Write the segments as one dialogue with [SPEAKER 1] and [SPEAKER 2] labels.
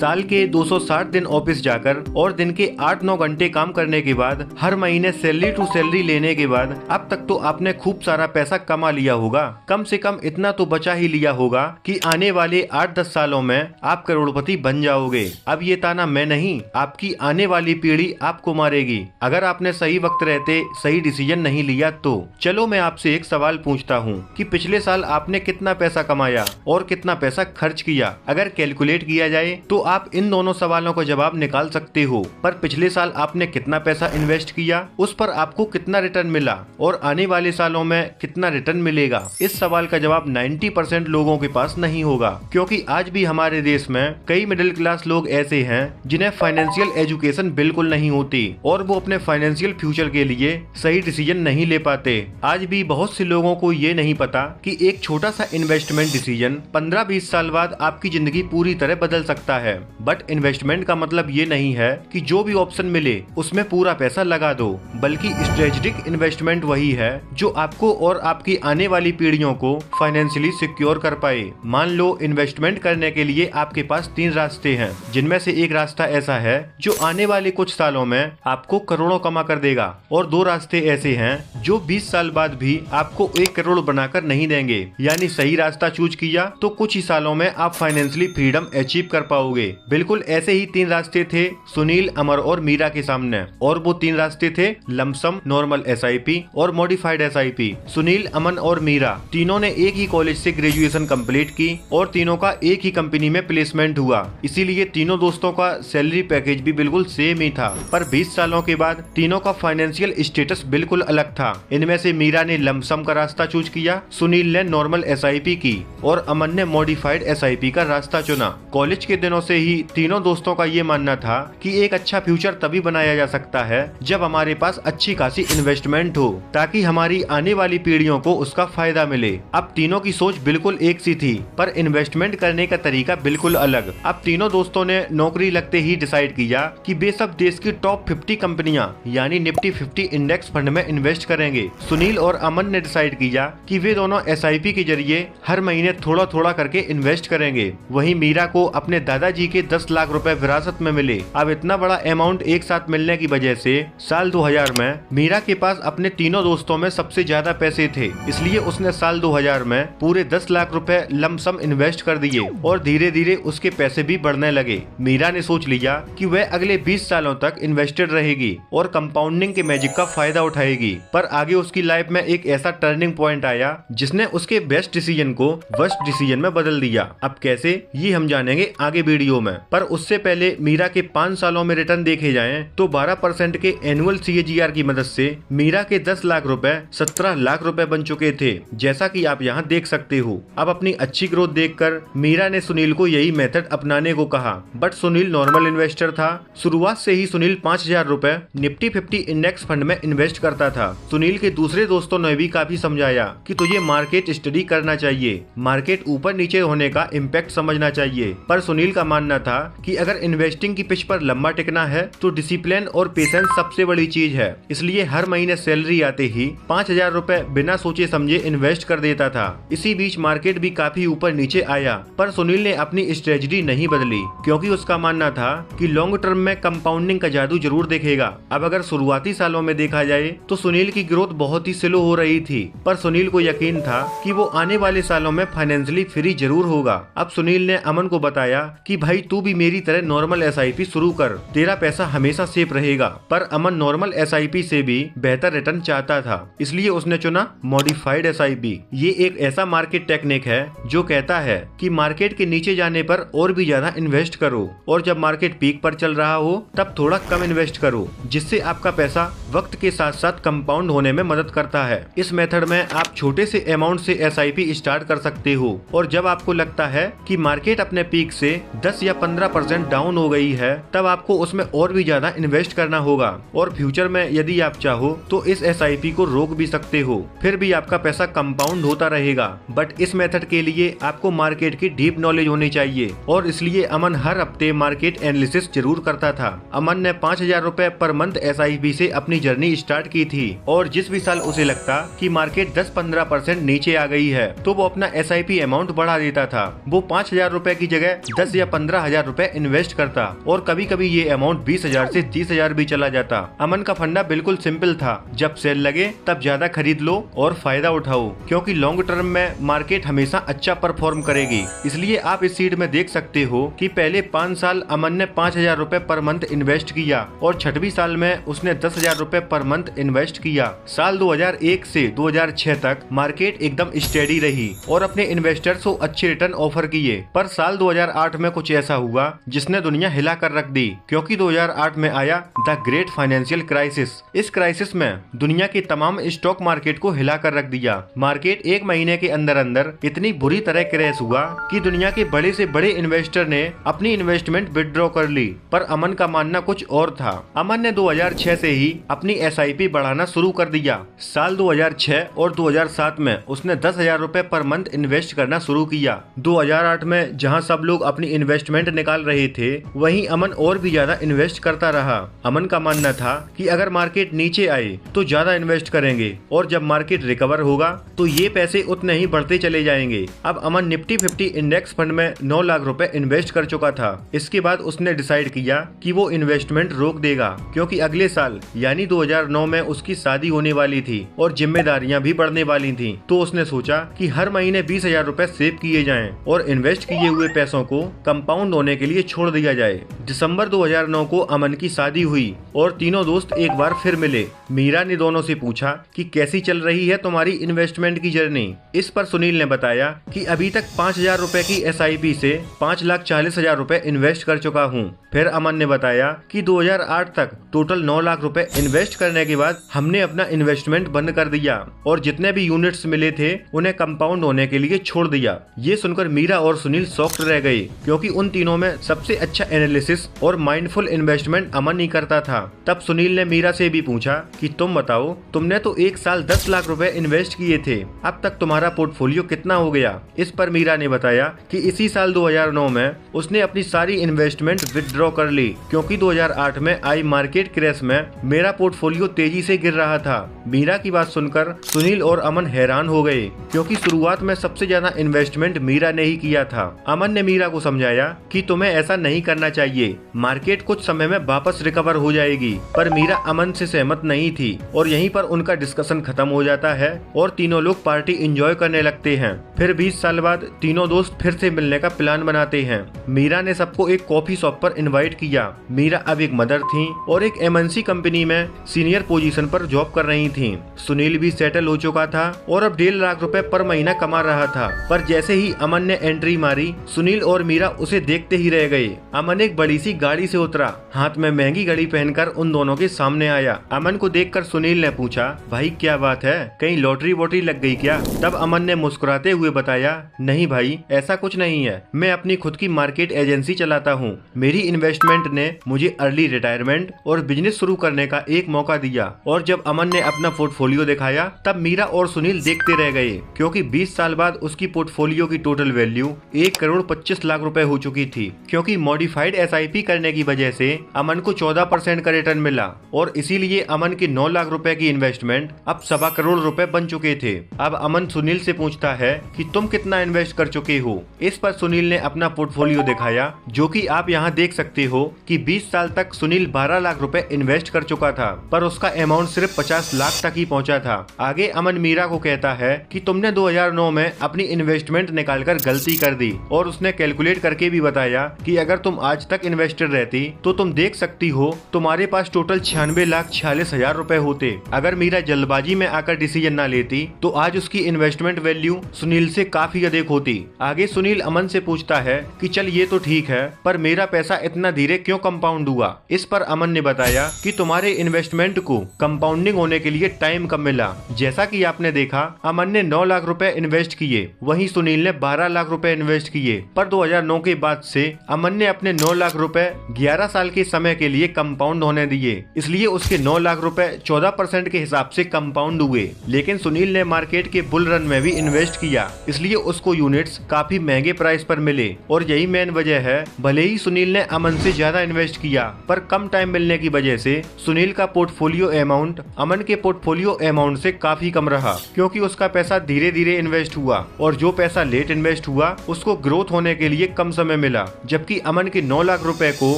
[SPEAKER 1] साल के 260 दिन ऑफिस जाकर और दिन के 8-9 घंटे काम करने के बाद हर महीने सैलरी टू सैलरी लेने के बाद अब तक तो आपने खूब सारा पैसा कमा लिया होगा। कम से कम इतना तो बचा ही लिया होगा कि आने वाले 8-10 सालों में आप करोड़पति बन जाओगे। अब ये ताना मैं नहीं, आपकी आने वाली पीढ़ी आपको मारेगी अगर आपने सही वक्त रहते सही डिसीजन नहीं लिया तो। चलो मैं आपसे एक सवाल पूछता हूँ कि पिछले साल आपने कितना पैसा कमाया और कितना पैसा खर्च किया। अगर कैलकुलेट किया जाए तो आप इन दोनों सवालों का जवाब निकाल सकते हो। पर पिछले साल आपने कितना पैसा इन्वेस्ट किया, उस पर आपको कितना रिटर्न मिला और आने वाले सालों में कितना रिटर्न मिलेगा, इस सवाल का जवाब 90% लोगों के पास नहीं होगा। क्योंकि आज भी हमारे देश में कई मिडिल क्लास लोग ऐसे हैं जिन्हें फाइनेंशियल एजुकेशन बिल्कुल नहीं होती और वो अपने फाइनेंशियल फ्यूचर के लिए सही डिसीजन नहीं ले पाते। आज भी बहुत से लोगों को ये नहीं पता कि एक छोटा सा इन्वेस्टमेंट डिसीजन 15-20 साल बाद आपकी जिंदगी पूरी तरह बदल सकता है। बट इन्वेस्टमेंट का मतलब ये नहीं है कि जो भी ऑप्शन मिले उसमें पूरा पैसा लगा दो, बल्कि स्ट्रेटेजिक इन्वेस्टमेंट वही है जो आपको और आपकी आने वाली पीढ़ियों को फाइनेंशियली सिक्योर कर पाए। मान लो इन्वेस्टमेंट करने के लिए आपके पास 3 रास्ते हैं, जिनमें से एक रास्ता ऐसा है जो आने वाले कुछ सालों में आपको करोड़ों कमा कर देगा और 2 रास्ते ऐसे हैं जो 20 साल बाद भी आपको 1 करोड़ बनाकर नहीं देंगे। यानी सही रास्ता चूज किया तो कुछ ही सालों में आप फाइनेंशियली फ्रीडम अचीव कर पाओगे। बिल्कुल ऐसे ही 3 रास्ते थे सुनील, अमर और मीरा के सामने, और वो 3 रास्ते थे लमसम, नॉर्मल एसआईपी और मॉडिफाइड एसआईपी। सुनील, अमन और मीरा तीनों ने एक ही कॉलेज से ग्रेजुएशन कंप्लीट की और तीनों का एक ही कंपनी में प्लेसमेंट हुआ। इसीलिए तीनों दोस्तों का सैलरी पैकेज भी बिल्कुल सेम ही था। पर 20 सालों के बाद तीनों का फाइनेंशियल स्टेटस बिल्कुल अलग था। इनमें से मीरा ने लमसम का रास्ता चूज किया, सुनील ने नॉर्मल एसआईपी की और अमन ने मॉडिफाइड एसआईपी का रास्ता चुना। कॉलेज के दिनों से ही तीनों दोस्तों का ये मानना था कि एक अच्छा फ्यूचर तभी बनाया जा सकता है जब हमारे पास अच्छी खासी इन्वेस्टमेंट हो, ताकि हमारी आने वाली पीढ़ियों को उसका फायदा मिले। अब तीनों की सोच बिल्कुल एक सी थी, पर इन्वेस्टमेंट करने का तरीका बिल्कुल अलग। अब तीनों दोस्तों ने नौकरी लगते ही डिसाइड किया कि वे सब देश की टॉप 50 कंपनियां यानी निफ्टी 50 इंडेक्स फंड में इन्वेस्ट करेंगे। सुनील और अमन ने डिसाइड किया कि वे दोनों एसआईपी के जरिए हर महीने थोड़ा थोड़ा करके इन्वेस्ट करेंगे। वहीं मीरा को अपने दादाजी के 10 लाख रुपए विरासत में मिले। अब इतना बड़ा अमाउंट एक साथ मिलने की वजह से साल 2000 में मीरा के पास अपने तीनों दोस्तों में सबसे ज्यादा पैसे थे, इसलिए उसने साल 2000 में पूरे 10 लाख रुपए लमसम इन्वेस्ट कर दिए और धीरे धीरे उसके पैसे भी बढ़ने लगे। मीरा ने सोच लिया कि वह अगले 20 सालों तक इन्वेस्टेड रहेगी और कंपाउंडिंग के मैजिक का फायदा उठाएगी। पर आगे उसकी लाइफ में एक ऐसा टर्निंग पॉइंट आया जिसने उसके बेस्ट डिसीजन को वर्स्ट डिसीजन में बदल दिया। अब कैसे, ये हम जानेंगे आगे वीडियो में। पर उससे पहले मीरा के 5 सालों में रिटर्न देखे जाएं तो 12% के एनुअल CAGR की मदद से मीरा के 10 लाख रुपए 17 लाख रुपए बन चुके थे, जैसा कि आप यहाँ देख सकते हो। अब अपनी अच्छी ग्रोथ देखकर मीरा ने सुनील को यही मेथड अपनाने को कहा, बट सुनील नॉर्मल इन्वेस्टर था। शुरुआत से ही सुनील 5000 रुपए निफ्टी 50 इंडेक्स फंड में इन्वेस्ट करता था। सुनील के दूसरे दोस्तों ने भी काफी समझाया कि तुझे मार्केट स्टडी करना चाहिए, मार्केट ऊपर नीचे होने का इम्पैक्ट समझना चाहिए। पर सुनील का मानना था कि अगर इन्वेस्टिंग की पिच पर लंबा टिकना है तो डिसिप्लिन और पेशेंस सबसे बड़ी चीज है। इसलिए हर महीने सैलरी आते ही 5000 रुपए बिना सोचे समझे इन्वेस्ट कर देता था। इसी बीच मार्केट भी काफी ऊपर नीचे आया, पर सुनील ने अपनी स्ट्रेटजी नहीं बदली, क्योंकि उसका मानना था कि लॉन्ग टर्म में कंपाउंडिंग का जादू जरूर दिखेगा। अब अगर शुरुआती सालों में देखा जाए तो सुनील की ग्रोथ बहुत ही स्लो हो रही थी, पर सुनील को यकीन था कि वो आने वाले सालों में फाइनेंशियली फ्री जरूर होगा। अब सुनील ने अमन को बताया कि भाई तू भी मेरी तरह नॉर्मल एसआईपी शुरू कर, तेरा पैसा हमेशा सेफ रहेगा। पर अमन नॉर्मल एसआईपी से भी बेहतर रिटर्न चाहता था, इसलिए उसने चुना मॉडिफाइड एसआईपी। ये एक ऐसा मार्केट टेक्निक है जो कहता है कि मार्केट के नीचे जाने पर और भी ज्यादा इन्वेस्ट करो और जब मार्केट पीक पर चल रहा हो तब थोड़ा कम इन्वेस्ट करो, जिससे आपका पैसा वक्त के साथ साथ कंपाउंड होने में मदद करता है। इस मेथड में आप छोटे से अमाउंट से एसआईपी स्टार्ट कर सकते हो और जब आपको लगता है कि मार्केट अपने पीक से 10 या 15% डाउन हो गई है तब आपको उसमें और भी ज्यादा इन्वेस्ट करना होगा। और फ्यूचर में यदि आप चाहो तो इस एसआईपी को रोक भी सकते हो, फिर भी आपका पैसा कंपाउंड होता रहेगा। बट इस मेथड के लिए आपको मार्केट की डीप नॉलेज होनी चाहिए और इसलिए अमन हर हफ्ते मार्केट एनालिसिस जरूर करता था। अमन ने 5000 रुपए पर मंथ एसआईपी से अपनी जर्नी स्टार्ट की थी और जिस भी साल उसे लगता कि मार्केट 10-15% नीचे आ गई है तो वो अपना एसआईपी अमाउंट बढ़ा देता था। वो 5000 रुपए की जगह 10 या 15,000 रुपए इन्वेस्ट करता और कभी कभी ये अमाउंट 20,000 से 30,000 भी चला जाता। अमन का फंडा बिल्कुल सिंपल था, जब सेल लगे तब ज्यादा खरीद लो और फायदा उठाओ, क्योंकि लॉन्ग टर्म में मार्केट हमेशा अच्छा परफॉर्म करेगी। इसलिए आप इस सीट में देख सकते हो कि पहले 5 साल अमन ने 5,000 रुपए पर मंथ इन्वेस्ट किया और 6वें साल में उसने 10,000 रुपए पर मंथ इन्वेस्ट किया। साल 2001 से 2006 तक मार्केट एकदम स्टेडी रही और अपने इन्वेस्टर्स को अच्छे रिटर्न ऑफर किए। पर साल 2008 में कुछ ऐसा हुआ जिसने दुनिया हिला कर रख दी, क्योंकि 2008 में आया द ग्रेट फाइनेंशियल क्राइसिस। इस क्राइसिस में दुनिया की तमाम स्टॉक मार्केट को हिला कर रख दिया। मार्केट 1 महीने के अंदर अंदर इतनी बुरी तरह क्रैश हुआ कि दुनिया के बड़े से बड़े इन्वेस्टर ने अपनी इन्वेस्टमेंट विथड्रॉ कर ली। पर अमन का मानना कुछ और था। अमन ने 2006 से ही अपनी SIP बढ़ाना शुरू कर दिया। साल 2006 और 2007 में उसने 10,000 रुपए पर मंथ इन्वेस्ट करना शुरू किया। 2008 में जहां सब लोग अपनी इन्वेस्टमेंट निकाल रहे थे, वहीं अमन और भी ज्यादा इन्वेस्ट करता रहा। अमन का मानना था कि अगर मार्केट नीचे आए तो ज्यादा इन्वेस्ट करेंगे और जब मार्केट रिकवर होगा तो ये पैसे उतने ही बढ़ते चले जाएंगे। अब अमन निफ्टी 50 इंडेक्स फंड में 9 लाख रुपए इन्वेस्ट कर चुका था। इसके बाद उसने डिसाइड किया कि वो इन्वेस्टमेंट रोक देगा, क्योंकि अगले साल यानी 2009 में उसकी शादी होने वाली थी और जिम्मेदारियां भी बढ़ने वाली थी। तो उसने सोचा कि हर महीने 20,000 रुपए सेव किए जाएं और इन्वेस्ट किए हुए पैसों को कंपाउंड होने के लिए छोड़ दिया जाए। दिसंबर 2009 को अमन की शादी हुई और तीनों दोस्त एक बार फिर मिले। मीरा ने दोनों से पूछा कि कैसी चल रही है तुम्हारी इन्वेस्टमेंट की जर्नी। इस पर सुनील ने बताया कि अभी तक 5,000 रुपए की SIP से 5,40,000 रुपए इन्वेस्ट कर चुका हूँ। फिर अमन ने बताया कि 2008 तक टोटल 9 लाख रुपए इन्वेस्ट करने के बाद हमने अपना इन्वेस्टमेंट बंद कर दिया और जितने भी यूनिट्स मिले थे उन्हें कंपाउंड होने के लिए छोड़ दिया। ये सुनकर मीरा और सुनील शॉक्ड रह गए, क्योंकि उन तीनों में सबसे अच्छा एनालिसिस और माइंडफुल इन्वेस्टमेंट अमन ही करता था। तब सुनील ने मीरा से भी पूछा कि तुम बताओ, तुमने तो एक साल 10 लाख रुपए इन्वेस्ट किए थे, अब तक तुम्हारा पोर्टफोलियो कितना हो गया? इस पर मीरा ने बताया कि इसी साल 2009 में उसने अपनी सारी इन्वेस्टमेंट विथड्रॉ कर ली, क्योंकि 2008 में आई मार्केट क्रैश में मेरा पोर्टफोलियो तेजी से गिर रहा था। मीरा की बात सुनकर सुनील और अमन हैरान हो गए, क्योंकि शुरुआत में सबसे ज्यादा इन्वेस्टमेंट मीरा ने ही किया था। अमन ने मीरा को समझाया कि तुम्हें ऐसा नहीं करना चाहिए, मार्केट कुछ समय में वापस रिकवर हो जाएगी। पर मीरा अमन से सहमत नहीं थी और यहीं पर उनका डिस्कशन खत्म हो जाता है और तीनों लोग पार्टी एंजॉय करने लगते हैं। फिर 20 साल बाद तीनों दोस्त फिर से मिलने का प्लान बनाते हैं। मीरा ने सबको एक कॉफी शॉप पर इनवाइट किया। मीरा अब एक मदर थी और एक MNC कंपनी में सीनियर पोजीशन पर जॉब कर रही थी। सुनील भी सेटल हो चुका था और अब 1.5 लाख रुपए पर महीना कमा रहा था। पर जैसे ही अमन ने एंट्री मारी, सुनील और मीरा उसे देखते ही रह गए। अमन एक बड़ी सी गाड़ी से उतरा, हाथ में महंगी घड़ी पहनकर उन दोनों के सामने आया। अमन को देखकर सुनील ने पूछा, भाई क्या बात है, कहीं लॉटरी वोटरी लग गई क्या? तब अमन ने मुस्कुराते हुए बताया, नहीं भाई, ऐसा कुछ नहीं है, मैं अपनी खुद की मार्केट एजेंसी चलाता हूँ। मेरी इन्वेस्टमेंट ने मुझे अर्ली रिटायरमेंट और बिजनेस शुरू करने का एक मौका दिया। और जब अमन ने अपना पोर्टफोलियो दिखाया तब मीरा और सुनील देखते रह गए, क्योंकि 20 साल बाद उसकी पोर्टफोलियो की टोटल वैल्यू 1,25,00,000 रुपए हो चुकी थी। क्योंकि मॉडिफाइड SIP करने की वजह से अमन को 14% का रिटर्न मिला और इसीलिए अमन के 9 लाख रुपए की इन्वेस्टमेंट अब 1.25 करोड़ रुपए बन चुके थे। अब अमन सुनील से पूछता है कि तुम कितना इन्वेस्ट कर चुके हो? इस पर सुनील ने अपना पोर्टफोलियो दिखाया, जो कि आप यहाँ देख सकते हो कि 20 साल तक सुनील 12 लाख रुपए इन्वेस्ट कर चुका था, पर उसका अमाउंट सिर्फ 50 लाख तक ही पहुँचा था। आगे अमन मीरा को कहता है कि तुमने 2009 में अपनी इन्वेस्टमेंट निकालकर गलती कर दी और उसने कैलकुलेट करके भी बताया कि अगर तुम आज तक इन्वेस्टर रहती तो तुम देख सकती हो तुम्हारे पास टोटल 96,46,000 रुपए होते। अगर मीरा जल्दबाजी में आकर डिसीजन ना लेती तो आज उसकी इन्वेस्टमेंट वैल्यू सुनील से काफी अधिक होती। आगे सुनील अमन से पूछता है कि चल ये तो ठीक है, पर मेरा पैसा इतना धीरे क्यों कंपाउंड हुआ? इस पर अमन ने बताया कि तुम्हारे इन्वेस्टमेंट को कंपाउंडिंग होने के लिए टाइम कम मिला। जैसा कि आपने देखा, अमन ने 9 लाख रुपए इन्वेस्ट किए, वहीं सुनील ने 12 लाख रुपए इन्वेस्ट किए। पर 2009 के बाद से अमन ने अपने 9 लाख रुपए 11 साल के समय के लिए कंपाउंड होने दिए, इसलिए उसके 9 लाख रुपए 14% के हिसाब से कंपाउंड हुए। लेकिन सुनील ने मार्केट के बुल रन में भी इन्वेस्ट किया, इसलिए उसको यूनिट्स काफी महंगे प्राइस पर मिले। और यही मैं मेन वजह है, भले ही सुनील ने अमन से ज्यादा इन्वेस्ट किया पर कम टाइम मिलने की वजह से सुनील का पोर्टफोलियो अमाउंट अमन के पोर्टफोलियो अमाउंट से काफी कम रहा, क्योंकि उसका पैसा धीरे धीरे इन्वेस्ट हुआ और जो पैसा लेट इन्वेस्ट हुआ उसको ग्रोथ होने के लिए कम समय मिला, जबकि अमन के 9 लाख रुपए को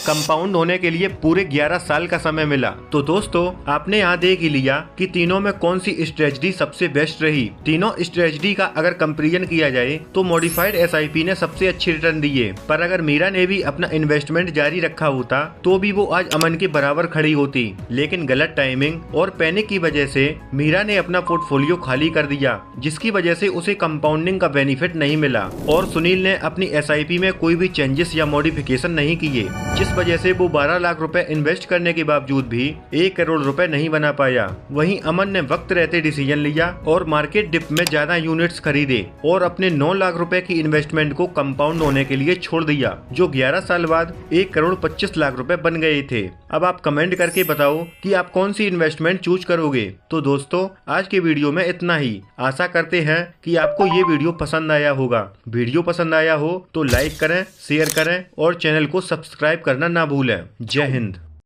[SPEAKER 1] कंपाउंड होने के लिए पूरे 11 साल का समय मिला। तो दोस्तों, आपने यहाँ देख ही लिया कि तीनों में कौन सी स्ट्रेटजी सबसे बेस्ट रही। तीनों स्ट्रेटजी का अगर कंपेरिजन किया जाए तो मॉडिफाइड SIP ने सबसे अच्छे रिटर्न दिए, पर अगर मीरा ने भी अपना इन्वेस्टमेंट जारी रखा होता तो भी वो आज अमन के बराबर खड़ी होती, लेकिन गलत टाइमिंग और पैनिक की वजह से मीरा ने अपना पोर्टफोलियो खाली कर दिया, जिसकी वजह से उसे कंपाउंडिंग का बेनिफिट नहीं मिला और सुनील ने अपनी SIP में कोई भी चेंजेस या मॉडिफिकेशन नहीं किए, जिस वजह से वो 12 लाख रुपए इन्वेस्ट करने के बावजूद भी 1 करोड़ रुपए नहीं बना पाया। वहीं अमन ने वक्त रहते डिसीजन लिया और मार्केट डिप में ज्यादा यूनिट्स खरीदे और अपने 9 लाख रुपए की इन्वेस्टमेंट को कंपाउंड होने के लिए छोड़ दिया, जो 11 साल बाद 1 करोड़ 25 लाख रुपए बन गए थे। अब आप कमेंट करके बताओ कि आप कौन सी इन्वेस्टमेंट चूज करोगे। तो दोस्तों, आज के वीडियो में इतना ही। आशा करते हैं कि आपको ये वीडियो पसंद आया होगा। वीडियो पसंद आया हो तो लाइक करें, शेयर करें और चैनल को सब्सक्राइब करना ना भूलें। जय हिंद।